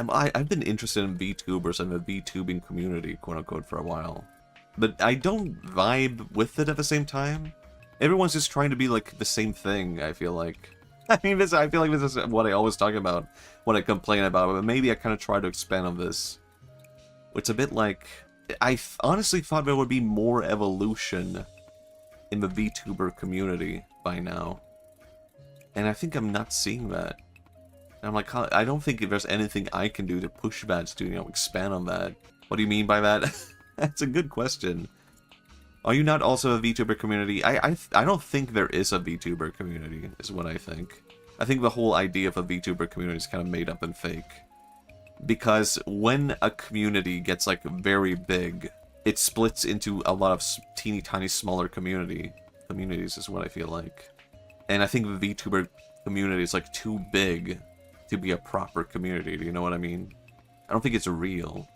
I've been interested in VTubers and the VTubing community, quote-unquote, for a while. But I don't vibe with it at the same time. Everyone's just trying to be, like, the same thing, I feel like. I mean, I feel like this is what I always talk about when I complain about it, but maybe I kind of try to expand on this. It's a bit like... I honestly thought there would be more evolution in the VTuber community by now. And I think I'm not seeing that. And I'm like, I don't think there's anything I can do to push that to, you know, expand on that. What do you mean by that? That's a good question. Are you not also a VTuber community? I don't think there is a VTuber community, is what I think. I think the whole idea of a VTuber community is kind of made up and fake. Because when a community gets, like, very big, it splits into a lot of teeny tiny smaller communities, is what I feel like. And I think the VTuber community is, like, too big to be a proper community, do you know what I mean? I don't think it's real.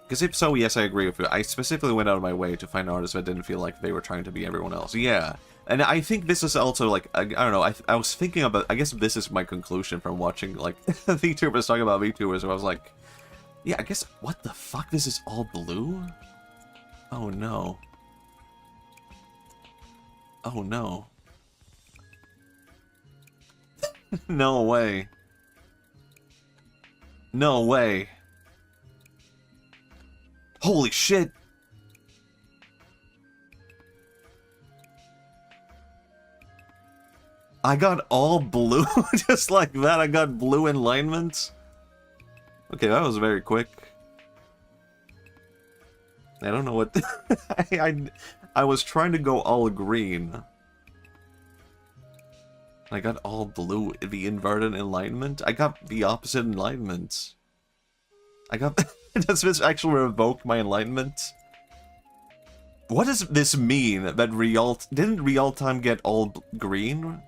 Because if so, yes, I agree with you. I specifically went out of my way to find artists that didn't feel like they were trying to be everyone else. Yeah. And I think this is also, like, I don't know, I was thinking about, I guess this is my conclusion from watching, like, VTubers talking about VTubers, where I was like, yeah, I guess, what the fuck, this is all blue? Oh no. Oh no. No way. No way. Holy shit! I got all blue, just like that. I got blue alignment. Okay, that was very quick. I don't know what... I was trying to go all green. I got all blue, the inverted alignment. I got the opposite alignment. I got... Does this actually revoke my enlightenment? What does this mean? That didn't Realtime get all green?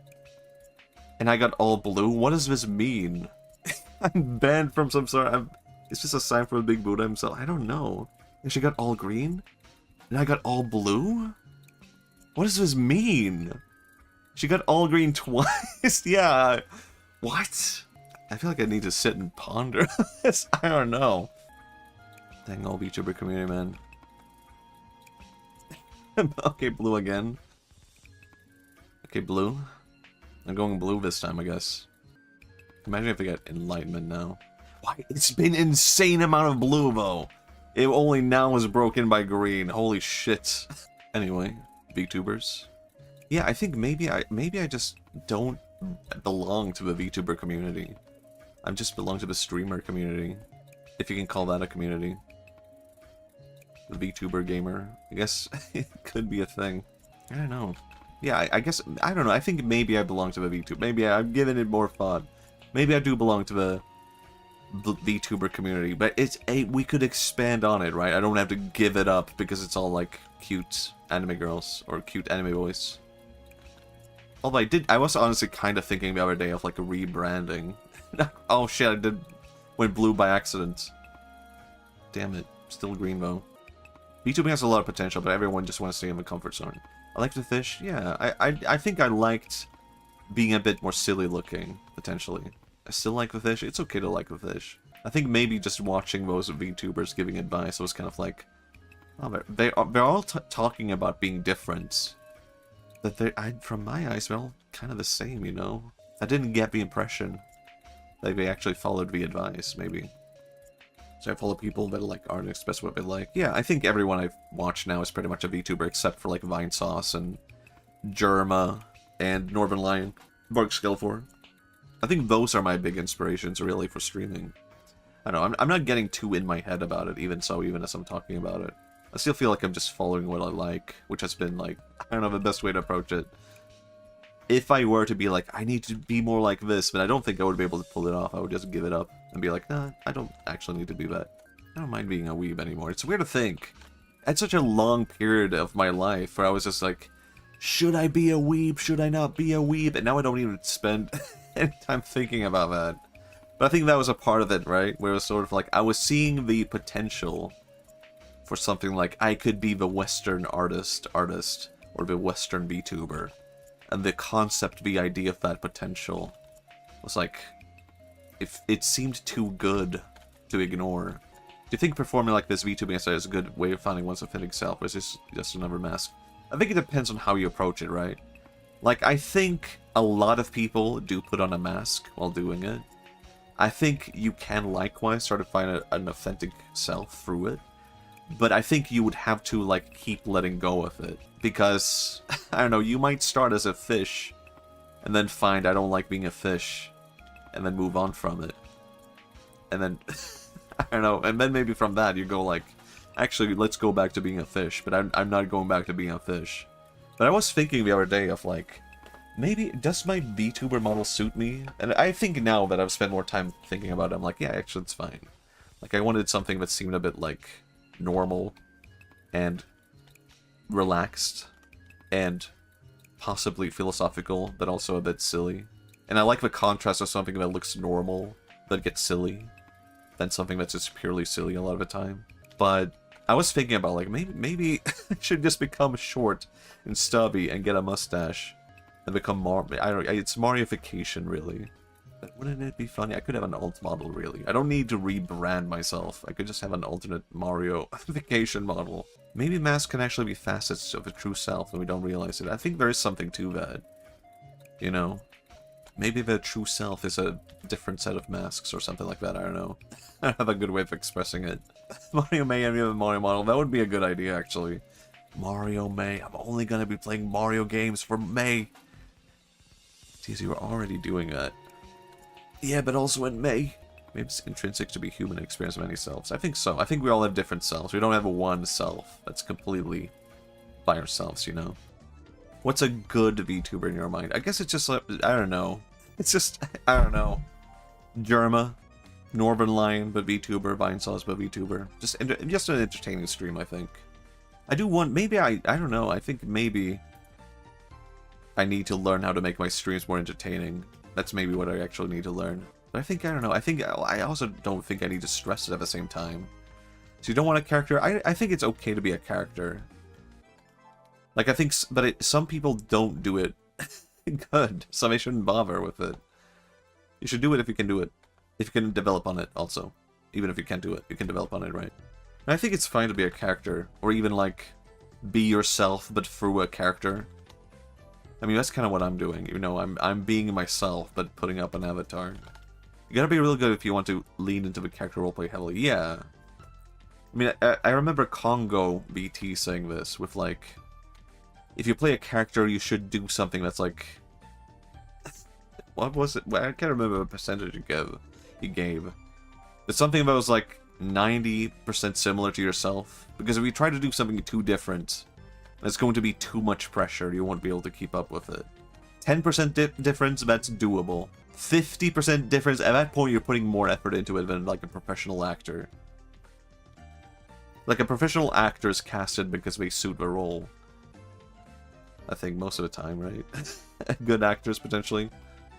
And I got all blue? What does this mean? I'm banned from some sort of... Is this a sign for the Big Buddha himself? I don't know. And she got all green? And I got all blue? What does this mean? She got all green twice? Yeah. What? I feel like I need to sit and ponder this. I don't know. Dang old VTuber community, man. Okay, blue again. Okay, blue. I'm going blue this time, I guess. Imagine if they got enlightenment now. Why? It's been insane amount of blue, though. It only now is broken by green. Holy shit. Anyway, VTubers. Yeah, I think maybe I just don't belong to the VTuber community. I just belong to the streamer community. If you can call that a community. The VTuber gamer. I guess it could be a thing. I don't know. Yeah, I guess, I don't know. I think maybe I belong to the VTuber. Maybe I'm giving it more thought. Maybe I do belong to the VTuber community, but we could expand on it, right? I don't have to give it up because it's all like cute anime girls or cute anime boys. Although I was honestly kind of thinking the other day of like a rebranding. Oh shit, I went blue by accident. Damn it, still green though. VTubing has a lot of potential, but everyone just wants to stay in the comfort zone. I like the fish, yeah. I think I liked being a bit more silly looking, potentially. I still like the fish. It's okay to like the fish. I think maybe just watching those VTubers giving advice was kind of like, oh, they're all talking about being different. But from my eyes, they're all kind of the same, you know? I didn't get the impression that they actually followed the advice, maybe. So I follow people that like aren't express what they like. Yeah, I think everyone I've watched now is pretty much a VTuber, except for like Vine Sauce and Germa and Northern Lion, Bark Skeletor. I think those are my big inspirations, really, for streaming. I don't know, I'm not getting too in my head about it, even as I'm talking about it. I still feel like I'm just following what I like, which has been, like, I don't know the best way to approach it. If I were to be like, I need to be more like this, but I don't think I would be able to pull it off. I would just give it up and be like, nah, I don't actually need to do that. I don't mind being a weeb anymore. It's weird to think. I had such a long period of my life where I was just like, should I be a weeb? Should I not be a weeb? And now I don't even spend any time thinking about that. But I think that was a part of it, right? Where it was sort of like, I was seeing the potential for something like, I could be the Western artist, or the Western VTuber. And the concept, the idea of that potential was like, if it seemed too good to ignore. Do you think performing like this VTubing style is a good way of finding one's authentic self, or is this just another mask? I think it depends on how you approach it, right? Like, I think a lot of people do put on a mask while doing it. I think you can likewise start to find an authentic self through it. But I think you would have to, like, keep letting go of it. Because, I don't know, you might start as a fish, and then find I don't like being a fish, and then move on from it. And then, I don't know, and then maybe from that you go like, actually, let's go back to being a fish, but I'm not going back to being a fish. But I was thinking the other day of like, maybe, does my VTuber model suit me? And I think now that I've spent more time thinking about it, I'm like, yeah, actually it's fine. Like, I wanted something that seemed a bit like normal and relaxed and possibly philosophical, but also a bit silly. And I like the contrast of something that looks normal that gets silly than something that's just purely silly a lot of the time. But I was thinking about like maybe I should just become short and stubby and get a mustache and become more. I don't. It's Marioification, really. But wouldn't it be funny? I could have an alt model, really. I don't need to rebrand myself. I could just have an alternate Marioification model. Maybe masks can actually be facets of a true self and we don't realize it. I think there is something to that. You know? Maybe the true self is a different set of masks or something like that. I don't know. I don't have a good way of expressing it. Mario May and the Mario model. That would be a good idea, actually. Mario May. I'm only going to be playing Mario games for May. Geez, you were already doing that. Yeah, but also in May. Maybe it's intrinsic to be human and experience many selves. I think so. I think we all have different selves. We don't have one self that's completely by ourselves, you know? What's a good VTuber in your mind? I guess it's just like, I don't know. It's just, I don't know. Germa, Northern Lion, but VTuber, Vine Sauce, but VTuber. Just an entertaining stream, I think. I do want, maybe I don't know. I think maybe I need to learn how to make my streams more entertaining. That's maybe what I actually need to learn. But I think, I don't know. I think, I also don't think I need to stress it at the same time. So you don't want a character? I think it's okay to be a character. Like, I think, but some people don't do it good, so they shouldn't bother with it. You should do it if you can do it. If you can develop on it, also. Even if you can't do it, you can develop on it, right? And I think it's fine to be a character, or even, like, be yourself, but through a character. I mean, that's kind of what I'm doing, you know, I'm being myself, but putting up an avatar. You gotta be real good if you want to lean into the character roleplay heavily, yeah. I mean, I remember Congo BT saying this, with, like, if you play a character, you should do something that's like... What was it? I can't remember the percentage you gave. But something that was like 90% similar to yourself. Because if you try to do something too different, it's going to be too much pressure. You won't be able to keep up with it. 10% difference, that's doable. 50% difference, at that point you're putting more effort into it than like a professional actor. Like a professional actor is casted because they suit the role. I think most of the time, right? Good actors, potentially.